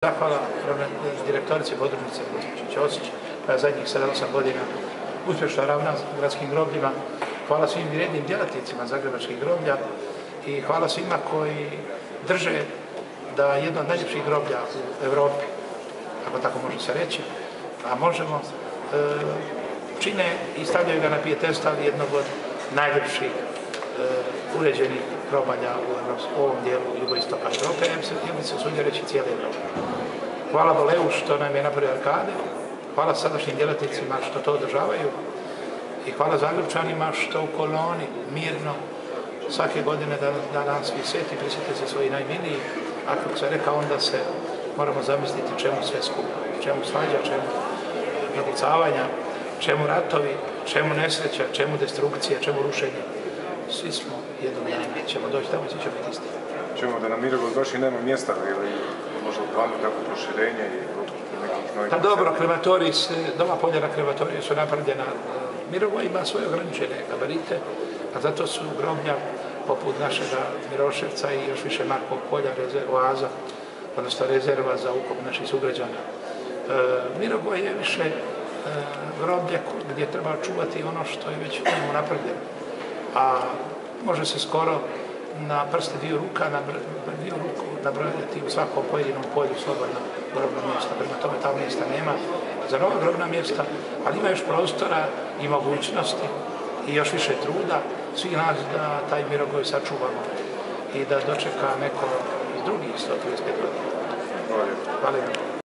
Zahvala direktorici podružnice gospođi Ćosić, koja je zadnjih 7-8 godina uspješno ravna gradskim grobljima. Hvala svim vrijednim djelatnicima zagrebačkih groblja i hvala svima koji drže da jedno od najljepših groblja u Europi, ako tako može se reći, a možemo, čine i stavljaju ga na pijedestal jednog od najljepših uređenih grobalja u ovom dijelu jugoistoka Europe, ja bi se usudio reći cijele Europe. Hvala Boleu što nam je napravio arkade, hvala sadašnjim djelatnicima što to održavaju i hvala Zagrebčanima što u koloni mirno svake godine da nas viseti, prisjeti se svoji najmiliji, a kako se rekao, onda se moramo zamisliti čemu sve skupa, čemu svađa, čemu napucavanja, čemu ratovi, čemu nesreća, čemu destrukcija, čemu rušenje. Svi smo jednog dana, ćemo doći tamo i svi će biti isti. Čujemo da na Mirogoj baš i nema mjesta ili možda u planu tako proširenje i nekih novih... Pa dobro, krematoriji, nova poljena krematorija su napravljena. Mirogoj ima svoje ograničene gabarite, a zato su groblja poput našega Miroševca i još više Markovog polja, oaza, odnosno rezerva za ukop naših sugrađana. Mirogoj je više groblje gdje treba čuvati ono što je već u napravljeno. A može se skoro na prste dviju ruku nabrojati u svakom pojedinom polju slobodno grobno mjesto. Prema tome ta mjesta nema za nova grobna mjesta, ali ima još prostora i mogućnosti i još više truda svih nas da taj Mirogoj sačuvamo i da dočeka neko iz drugih 135 godina. Hvala.